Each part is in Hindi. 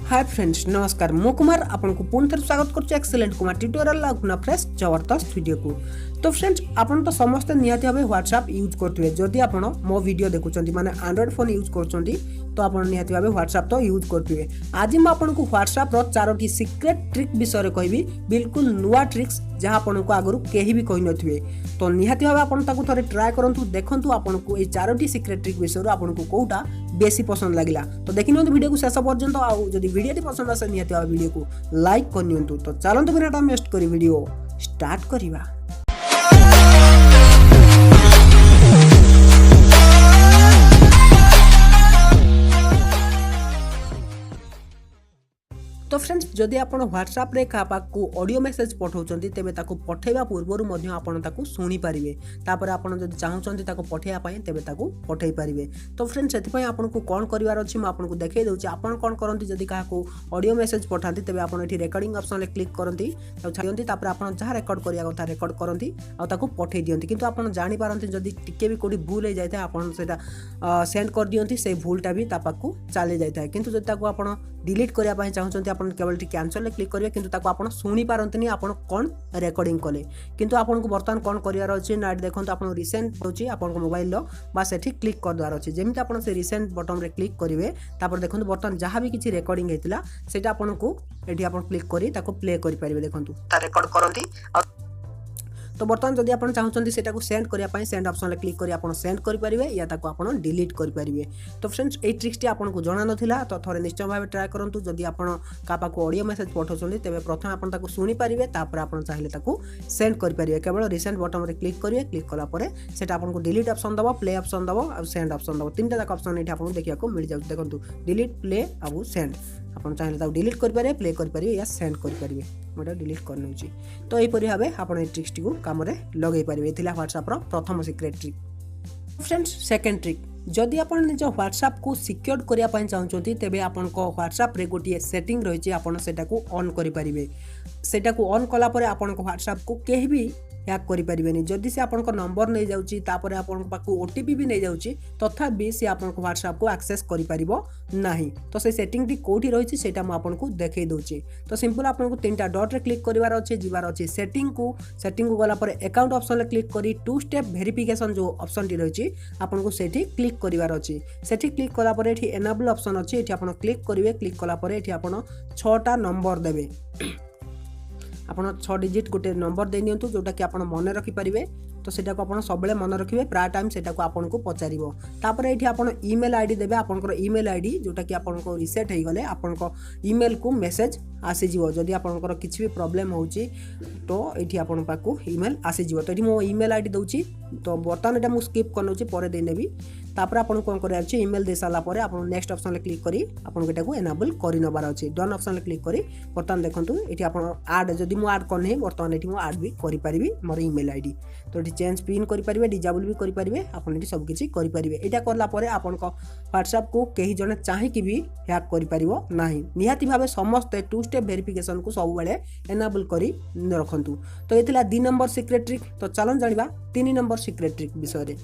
हाय फ्रेंड्स नमस्कार मु कुमार आपको पुणी थे स्वागत करुच्चे एक्सीलेंट कुमार ट्यूटोरियल फ्रेश जबरदस्त वीडियो को। तो फ्रेंड्स आपन तो समस्त निहाती भाव व्हाट्सएप यूज करते जदि आप मो वीडियो देखुं माने एंड्रॉइड फोन यूज कर तो आप निहाती भाव व्हाट्सएप तो यूज करते। आज मुझे व्हाट्सएप चारोटी सिक्रेट ट्रिक विषय कहबी बिल्कुल नुआ ट्रिक्स जहाँ आपन को आगु कहीं भी कही नथिबे। तो निहाती भाव आपन ताकू थोड़े ट्राए करंतु देखंतु आपन को ए चारोटी सिक्रेट ट्रिक विषय आपन को कोउटा बेसी पसंद लगिला। तो देखि नियंतु वीडियो को शेष पर्यंत आउ जदि वीडियो पसंद आसे निहाती भाव वीडियो को लाइक कर नियंतु। तो चलंतु बिना टाइम वेस्ट करी वीडियो स्टार्ट करिवा। तो फ्रेंड्स जदि आप व्हाट्सएप रे को ऑडियो मेसेज पठाउछंती तेबे ताको पठेबा पूर्वरु मध्य आपण ताको सुनी पारिबे। तापर आपण जदि चाहुछंती ताको पठेया पई तेबे ताको पठेई पारिबे। तो फ्रेंड्स सेति पई आपण को कोन करिवार अछि म आपण को देखाई दउछि। आपण कोन करंती जदि का को ऑडियो मेसेज पठांती तेबे आपण एठी रेकॉर्डिंग ऑप्शन ले क्लिक करंती तो छायंती तापर आपण जहा रेकॉर्ड करिया कथा रेकॉर्ड करंती आ ताको पठेई दियंती। किंतु आपण जानि पारंती जदि टिके भी कोडी भूल हो जायता आपण सेटा सेंड कर दियंती से भूलटा भी तापाकू चली जायता। किंतु जदि ताको आपण डिलीट करिया पई चाहुछंती आपण केवल कैंसल क्लिक करेंगे किंतु ताको आपण सुनी पारंतनी आपण कौन रेकॉर्डिंग कले। किंतु आपण को बर्तमान कौन करियार अछि ना देखंतु आपण रिसेंट होची आपण को मोबाइल लो बा सेठी क्लिक कर द्वार अछि। जेमिति आपण से रिसेंट बटन रे क्लिक करिवे तापर देखंतु बर्तमान जहां भी किछि रेकॉर्डिंग हेतिला सेटा आपण को एठी आपण क्लिक करी ताको प्ले करि परिबे। देखंतु ता रेकॉर्ड करंती। तो बर्तमान जदि आप चाहते सेटा सेंड करने सेंड ऑप्शन में क्लिक कर सेंड करेंगे या ताको आप डिलीट करेंगे। तो फ्रेंड्स ये ट्रिक्सटी आपको जना नाला तो थोड़े निश्चय भाव ट्राए करूँ। जदि आप ऑडियो मेसेज पठाउछंती तेबे प्रथम आपन ताको सुनी पारिबे तापर आपन चाहिले ताको सेंड करि पारिबे। केवल रिसेंट बटन रे क्लिक करिवे क्लिक कला परे सेटा आपन को डिलीट ऑप्शन दबो प्ले ऑप्शन दबो आ सेंड ऑप्शन दबो तीनटा तक ऑप्शन एठी आपन देखिया को मिल जाउ। देखंतु डिलीट प्ले आ सेंड आपन चाहिले ताको डिलीट करि पारिबे प्ले करि पारिबे या सेंड करि पारिबे। मोटा डिलीट कर नउची। तो एही परि भाबे आपन ए ट्रिक्सटी को काम रे लगै पारिबे। एथिला व्हाट्सएप रो प्रथम secret trick. Friends second trick जदि आप निज व्हाट्सएप को सिक्योर करिया पई चाहउछंती तेबे आपन को व्हाट्सएप रे गोटिए सेटिंग रहिछि आपन सेटा को ऑन करि पारिबे। सेटा को ऑन कला परे आपन को व्हाट्सएप को केही भी हैक करि पारिबेनी। जदि से आपन को नंबर नै जाउची तापर आपन पाकू ओटीपी भी नै जाउची तथापि से आपन को व्हाट्सएप को एक्सेस करि पारिबो नाही। तो से सेटिंग टी कोठी रहिछि सेटा म आपन को देखाई दउची। तो सिंपल आपन को तीनटा डॉट रे क्लिक करिवार अछि जिवार अछि सेटिंग को गला पर अकाउंट ऑप्शन ले क्लिक करी टू स्टेप वेरिफिकेशन जो ऑप्शन टी रहिछि आपन को सेठी क्लिक करिवार अछि। सेठी क्लिक कला पर एठी एनेबल ऑप्शन अछि एठी आपन क्लिक करिवे क्लिक कला पर एठी आपन 6टा नंबर देबे। आपन 6 डिजिट गोटे नंबर दे नियंतु जोटा कि आपन मन रखि परिबे। तो सेटा को आपन सबले मन रखिबे प्राय टाइम सेटा को आपन को पचारिबो। तापर एठी आपन ईमेल आईडी देबे आपन ईमेल आईडी जोटा कि आपन को रिसेट हे गले आपन को ईमेल को मेसेज आसी जीवो। जदि आपन को किछि भी प्रॉब्लम होउची तो एठी आपन पाकू ईमेल आसी जीवो। तो एठी मो ईमेल आईडी दउची तो बर्तमान एटा मु स्किप करनउची परे दे नेबी। तापर आपन कोन करे अछि ईमेल दे साला परे आपन नेक्स्ट ऑप्शन ले क्लिक करी आपन एटा को एनेबल करि नबार अछि। डन ऑप्शन ले क्लिक करी बर्तमान देखंतु एठी आपन ऐड जदि मु ऐड करने बर्तमान एठी मु ऐड भी करि परिबी मोर ईमेल आईडी। तो एठी चेंज पिन करि परिबे डिसेबल भी करि परिबे आपन एठी सब किछि करि परिबे। एटा करला परे आपन को व्हाट्सएप को केही जने चाहि कि भी हैक करि परिबो नाही। निहाती भाबे समस्त टू स्टेप वेरिफिकेशन को सब बेले एनेबल करी रखंतु। तो एथिला 2 नंबर सिक्रेट ट्रिक। तो चलन जानिबा 3 नंबर सिक्रेट ट्रिक विषय।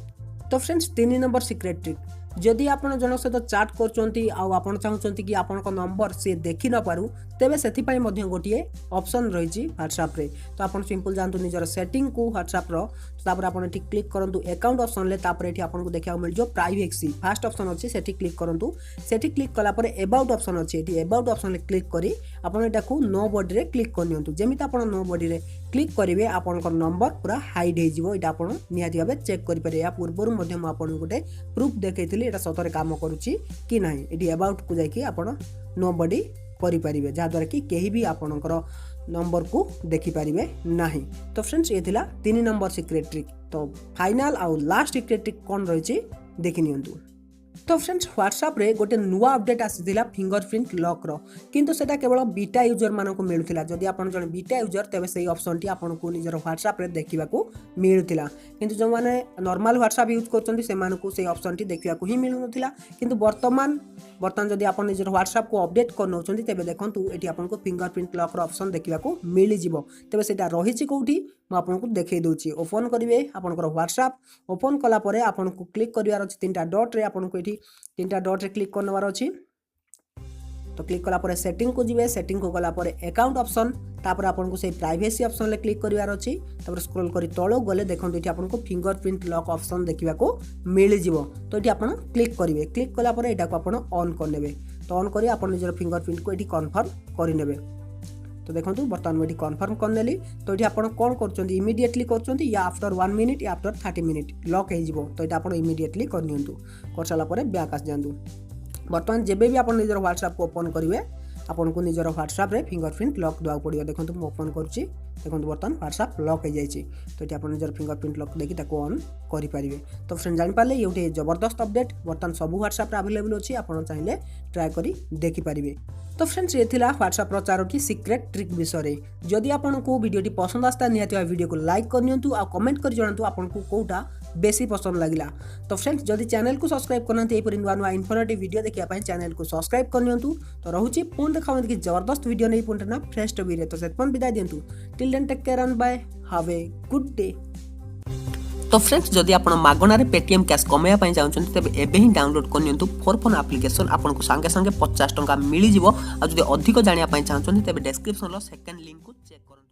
तो फ्रेंड्स 3 नंबर सिक्रेट ट्रिक जदि आपण जन सहित चैट करचंती आ आपण चाहउचंती कि आपण को नंबर से देखि न पारु तेबे सेति पई मध्ये गोटिए ऑप्शन रहिछि व्हाट्सएप रे। तो आपण सिंपल जानतु निजर सेटिंग को व्हाट्सएप रो तापर आपण एठी क्लिक करंतु अकाउंट ऑप्शन ले तापर एठी आपण को देखा मिल जो प्राइवेसी फर्स्ट ऑप्शन अछि सेठी क्लिक करंतु। सेठी क्लिक कला परे अबाउट ऑप्शन अछि एठी अबाउट ऑप्शन ले क्लिक करी आपण एटा को नो बॉडी रे क्लिक करनियंतु। जेमिति आपण नो बॉडी रे क्लिक करिवे आपण को नंबर पूरा हाइड हे जिवो। एटा आपण निहाती भाबे चेक करि पारे। या पूर्वरु मध्ये म आपण गोटे प्रूफ देखैथिली एटा सतरे काम करूची कि नाही। एठी अबाउट को जाई कि आपण नो बॉडी करि परिबे जा द्वारा कि केही भी आपनकर नंबर को देखि परिबे नाही। तो फ्रेंड्स ये थिला 3 नंबर सिक्रेट ट्रिक। तो फाइनल आ लास्ट सिक्रेट ट्रिक कोन रहिछि देखि नियंतु। तो फ्रेंड्स व्हाट्सएप रे गोटे नुआ अपडेट आसीथिला फिंगरप्रिंट लॉक रो किंतु सेटा केवल बीटा यूजर मानन को मिलुथिला। जदि आपण जण बीटा यूजर तेबे सेही ऑप्शन टी आपण को निजर व्हाट्सएप रे देखिबा को मिलुथिला। किंतु जो माने नॉर्मल व्हाट्सएप यूज करचंती से मानन को सेही ऑप्शन टी देखिबा को ही मिलुनथिला। किंतु वर्तमान जदि आपण निजर व्हाट्सएप को अपडेट कर नउचंती तेबे देखंतु एठी आपण को फिंगरप्रिंट लॉक रो ऑप्शन देखिबा को मिलि जिवो। तेबे सेटा रहिछि कोठी म आपण को देखै दोछि। ओपन करिवे आपनकर व्हाट्सएप ओपन कला परे आपण को क्लिक करिवार अछि 3टा डॉट रे आपण को एठी 3टा डॉट रे क्लिक करनवार अछि। तो क्लिक कला सेटिंग को जीवे सेटिंग को गला अकाउंट ऑप्शन तापर आपको से प्राइवेसी ऑप्शन ले क्लिक करिवार अछि तापर स्क्रॉल करी तळो गले देखंतु इठी आपको फिंगरप्रिंट लॉक ऑप्शन देखिबा को मिल जिवो तो इठी आपण क्लिक करिवे क्लिक कला परे एटा को आपण ऑन कर नेबे तो ऑन करी आपण निजर फिंगरप्रिंट को इठी कंफर्म करि नेबे तो देखंतु बर्तमान में कंफर्म कर नेली तो इठी आपण कोन करचोंती इमीडिएटली करचोंती या आफ्टर 1 मिनिट या आफ्टर 30 मिनिट लॉक हे जिवो तो इटा आपण इमीडिएटली कर नियंतु कर साला परे बैक आस जांतु बर्तमान जेबे भी आपण निजर WhatsApp को ओपन करिवे आपन को निजर WhatsApp रे फिंगरप्रिंट लॉक दवा पड़ियो देखंतु मु ओपन करछि देखंतु बर्तमान WhatsApp लॉक हो जाइछि तो इठी आपन निजर फिंगरप्रिंट लॉक देखि ताको ऑन करि परिबे तो फ्रेंड जानि पाले ये उठे जबरदस्त अपडेट बर्तमान सब WhatsApp रे अवेलेबल अछि आपन चाहिले ट्राई करी देखि परिबे तो फ्रेंड्स ये थिला WhatsApp रो चारोटी सीक्रेट ट्रिक विषय जदि आपन को वीडियोटी पसंद आस्ता निहाती वीडियो को लाइक करनियंतु आ कमेंट कर जणांतु आपन को कोटा बेसी पसंद लागिला तो फ्रेंड्स जदि चैनल को सब्सक्राइब करनांती एपरि नुआ नुआ इन्फॉर्मेटिव वीडियो देखिया पय चैनल को सब्सक्राइब करनियंतु तो रहूची पुन देखावन कि जबरदस्त वीडियो नै पुनना फ्रेश तो वीडियो तो सेतपन विदाय दियंतु till then take care and bye have a good day तो फ्रेंड्स जदि आपण मागणारे पेटीएम कैश कमेया पय चाहउछन तबे एबे ही डाउनलोड करनियंतु फॉर फोन एप्लीकेशन आपन को संगे संगे 50 टंका मिली जिवो आ जदि अधिक जानिया पय चाहउछन तबे डिस्क्रिप्शन लो सेकंड लिंक को चेक करन।